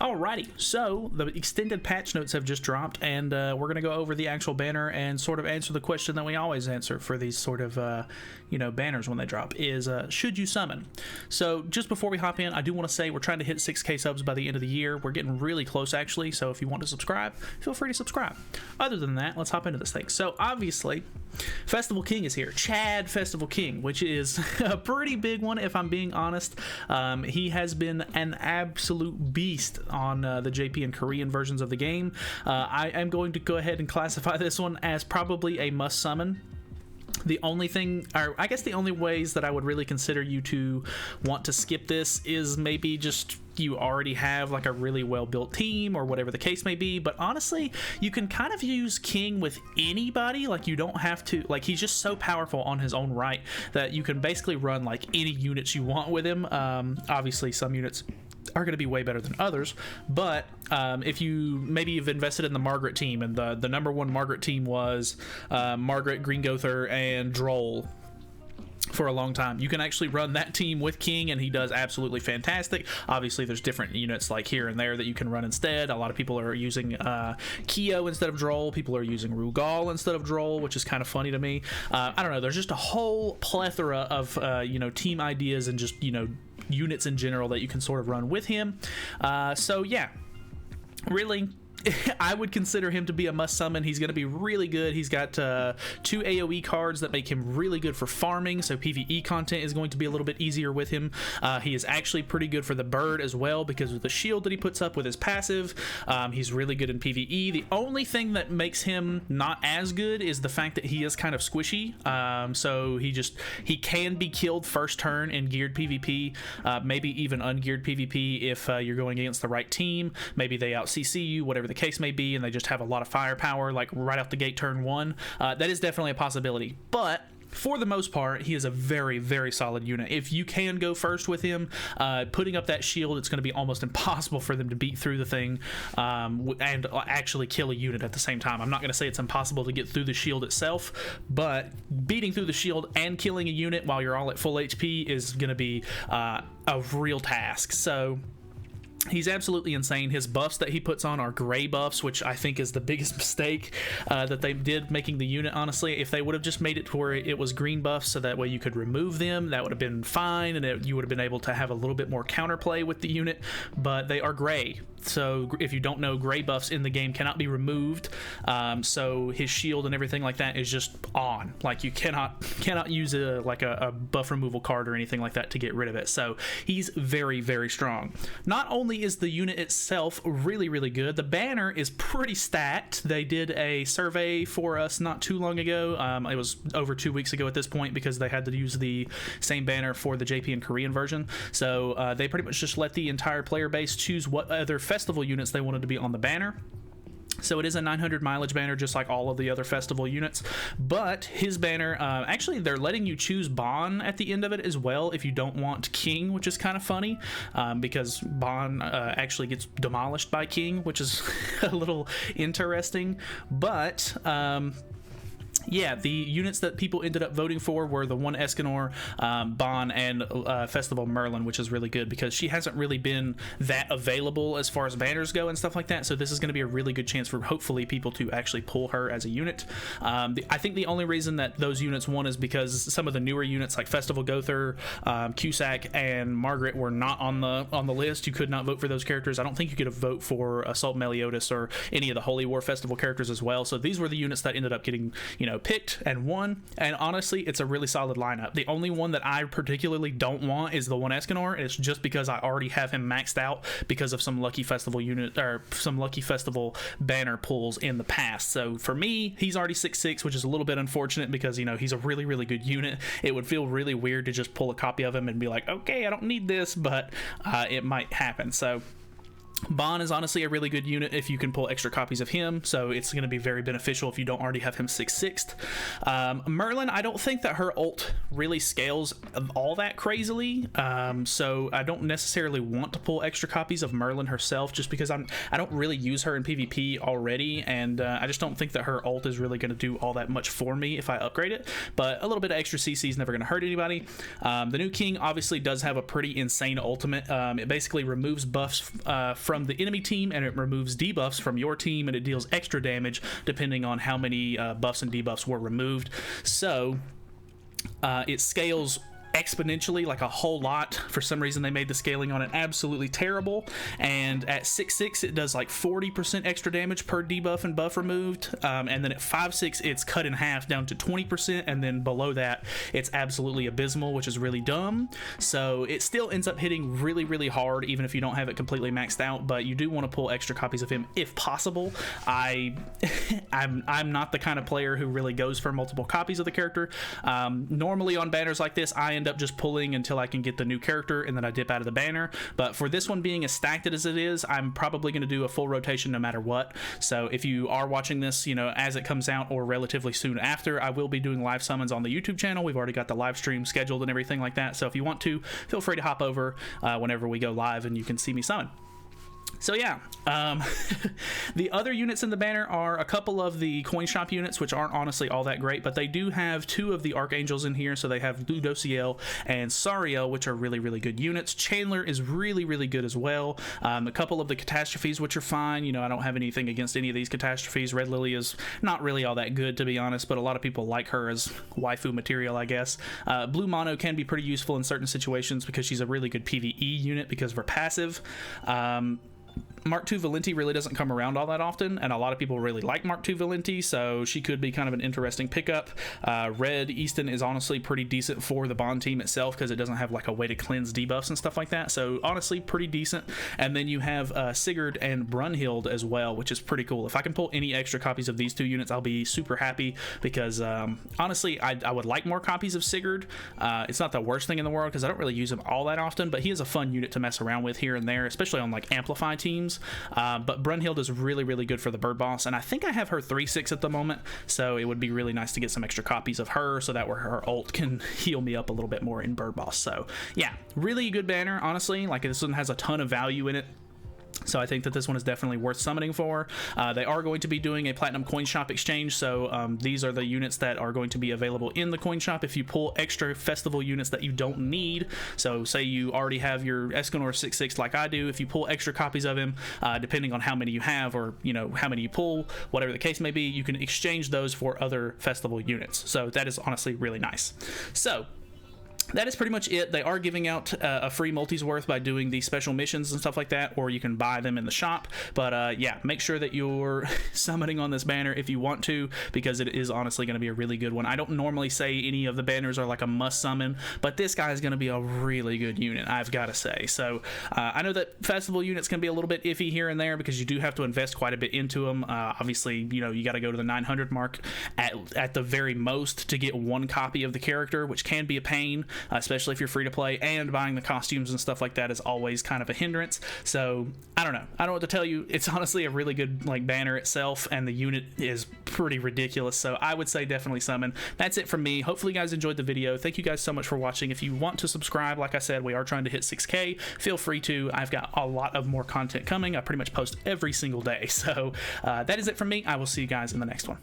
Alrighty, so the extended patch notes have just dropped, and we're going to go over the actual banner and sort of answer the question that we always answer for these sort of, banners when they drop, is should you summon? So just before we hop in, I do want to say we're trying to hit 6K subs by the end of the year. We're getting really close, actually, so if you want to subscribe, feel free to subscribe. Other than that, let's hop into this thing. So obviously, Festival King is here. Chad Festival King, which is a pretty big one, if I'm being honest. He has been an absolute beast on the JP and Korean versions of the game. I am going to go ahead and classify this one as probably a must summon. The only thing, or I guess the only ways that I would really consider you to want to skip this is maybe just you already have like a really well-built team or whatever the case may be. But honestly, you can kind of use King with anybody. Like, you don't have to, like, he's just so powerful on his own right that you can basically run like any units you want with him. Obviously some units are going to be way better than others, but if you maybe you've invested in the Margaret team, and the number one Margaret team was Margaret, Green Gother, and Droll for a long time, you can actually run that team with King, and he does absolutely fantastic. Obviously there's different units like here and there that you can run instead. A lot of people are using Keo instead of Droll. People are using Rugal instead of Droll, which is kind of funny to me. I don't know, there's just a whole plethora of team ideas and just units in general that you can sort of run with him. So yeah, really, I would consider him to be a must summon. He's going to be really good. He's got 2 AoE cards that make him really good for farming, so PvE content is going to be a little bit easier with him. He is actually pretty good for the bird as well because of the shield that he puts up with his passive. He's really good in PvE. The only thing that makes him not as good is the fact that he is kind of squishy. So he can be killed first turn in geared PvP, maybe even ungeared PvP if you're going against the right team. Maybe they out CC you, whatever the case may be, and they just have a lot of firepower like right out the gate turn 1. That is definitely a possibility, but for the most part, he is a very, very solid unit. If you can go first with him, putting up that shield, it's going to be almost impossible for them to beat through the thing and actually kill a unit at the same time. I'm not going to say it's impossible to get through the shield itself, but beating through the shield and killing a unit while you're all at full HP is going to be a real task. So he's absolutely insane. His buffs that he puts on are gray buffs, which I think is the biggest mistake that they did making the unit, honestly. If they would have just made it to where it was green buffs so that way you could remove them, that would have been fine, and you would have been able to have a little bit more counterplay with the unit, but they are gray. So if you don't know, gray buffs in the game cannot be removed. So his shield and everything like that is just on. Like, you cannot use a buff removal card or anything like that to get rid of it. So he's very, very strong. Not only is the unit itself really, really good, the banner is pretty stacked. They did a survey for us not too long ago. It was over 2 weeks ago at this point because they had to use the same banner for the JP and Korean version. So they pretty much just let the entire player base choose what other festival units they wanted to be on the banner. So it is a 900 mileage banner, just like all of the other festival units, but his banner, actually they're letting you choose Bon at the end of it as well if you don't want King, which is kind of funny because Bon actually gets demolished by King, which is a little interesting. But yeah, the units that people ended up voting for were the one Escanor, Bon, and Festival Merlin, which is really good because she hasn't really been that available as far as banners go and stuff like that. So this is going to be a really good chance for hopefully people to actually pull her as a unit. I think the only reason that those units won is because some of the newer units like Festival Gother, Cusack, and Margaret were not on the list. You could not vote for those characters. I don't think you could vote for Assault Meliodas or any of the Holy War Festival characters as well. So these were the units that ended up getting picked and won, and honestly it's a really solid lineup. The only one that I particularly don't want is the one Escanor, and it's just because I already have him maxed out because of some lucky festival unit or some lucky festival banner pulls in the past. So for me, he's already 6'6", which is a little bit unfortunate because he's a really, really good unit. It would feel really weird to just pull a copy of him and be like, okay, I don't need this, but it might happen. So Bon is honestly a really good unit if you can pull extra copies of him, so it's going to be very beneficial if you don't already have him 6'6". Merlin, I don't think that her ult really scales all that crazily, so I don't necessarily want to pull extra copies of Merlin herself just because I don't really use her in PvP already, and I just don't think that her ult is really going to do all that much for me if I upgrade it, but a little bit of extra CC is never going to hurt anybody. The new King obviously does have a pretty insane ultimate. It basically removes buffs from the enemy team, and it removes debuffs from your team, and it deals extra damage depending on how many buffs and debuffs were removed. So it scales exponentially, like a whole lot. For some reason they made the scaling on it absolutely terrible, and at 6/6 it does like 40% extra damage per debuff and buff removed, and then at 5/6 it's cut in half down to 20%, and then below that it's absolutely abysmal, which is really dumb. So it still ends up hitting really hard even if you don't have it completely maxed out, but you do want to pull extra copies of him if possible. I'm not the kind of player who really goes for multiple copies of the character. Normally on banners like this I end up just pulling until I can get the new character, and then I dip out of the banner. But for this one being as stacked as it is, I'm probably going to do a full rotation no matter what. So if you are watching this, you know, as it comes out or relatively soon after, I will be doing live summons on the YouTube channel. We've already got the live stream scheduled and everything like that. So if you want to, feel free to hop over whenever we go live and you can see me summon. So yeah, the other units in the banner are a couple of the coin shop units, which aren't honestly all that great, but they do have 2 of the archangels in here. So they have Ludociel and Sariel, which are really good units. Chandler is really good as well. A couple of the catastrophes, which are fine. You know, I don't have anything against any of these catastrophes. Red Lily is not really all that good, to be honest, but a lot of people like her as waifu material, I guess. Blue Mono can be pretty useful in certain situations because she's a really good PvE unit because of her passive. Mark II Valenti really doesn't come around all that often, and a lot of people really like Mark II Valenti, so she could be kind of an interesting pickup. Red Easton is honestly pretty decent for the Bond team itself because it doesn't have like a way to cleanse debuffs and stuff like that, so honestly pretty decent. And then you have Sigurd and Brunhild as well, which is pretty cool. If I can pull any extra copies of these 2 units, I'll be super happy because honestly I would like more copies of Sigurd. It's not the worst thing in the world because I don't really use him all that often, but he is a fun unit to mess around with here and there, especially on like Amplify teams. But Brunhild is really good for the bird boss, and I think I have her 3/6 at the moment, so it would be really nice to get some extra copies of her so that her ult can heal me up a little bit more in bird boss. So yeah, really good banner, honestly. Like, this one has a ton of value in it. So I think that this one is definitely worth summoning for. They are going to be doing a Platinum Coin Shop exchange, so these are the units that are going to be available in the coin shop if you pull extra festival units that you don't need. So say you already have your Escanor 6/6 like I do, if you pull extra copies of him, depending on how many you have or, you know, how many you pull, whatever the case may be, you can exchange those for other festival units. So that is honestly really nice. So that is pretty much it. They are giving out a free multi's worth by doing these special missions and stuff like that, or you can buy them in the shop. But yeah, make sure that you're summoning on this banner if you want to, because it is honestly going to be a really good one. I don't normally say any of the banners are like a must summon, but this guy is going to be a really good unit, I've got to say. So I know that festival units can be a little bit iffy here and there because you do have to invest quite a bit into them. Obviously, you know, you got to go to the 900 mark at the very most to get 1 copy of the character, which can be a pain. Especially if you're free to play, and buying the costumes and stuff like that is always kind of a hindrance. So I don't know what to tell you. It's honestly a really good like banner itself, and the unit is pretty ridiculous, so I would say definitely summon. That's it from me. Hopefully you guys enjoyed the video. Thank you guys so much for watching. If you want to subscribe, like I said, we are trying to hit 6K. Feel free to. I've got a lot of more content coming. I pretty much post every single day. So that is it from me. I will see you guys in the next one.